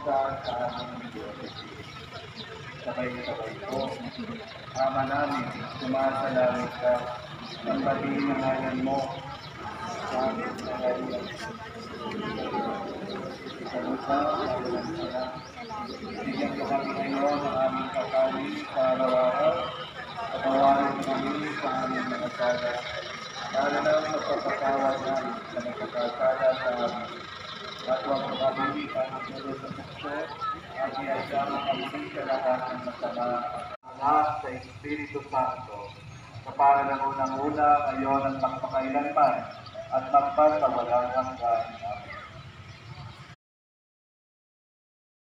sa aming Diyos. Sabay-sabay po. Ama namin, sumasalangit ka, sambahin ang ngalan mo, sa aming nangyayon. Isalusa, mawalang sila. Bigyan mo kami ngayon ang aming kakanin sa araw-araw. Patawarin kami sa aming mga sala. Lalo na sa pagpapatawad namin sa nagkakasala sa amin. At huwag mo kami panagdalo sa tukso at iasama kami sa lahat ng masama. Anak sa Espiritu Santo, sa para ng unang-una, ngayon at magpakailanman, at magpasawalang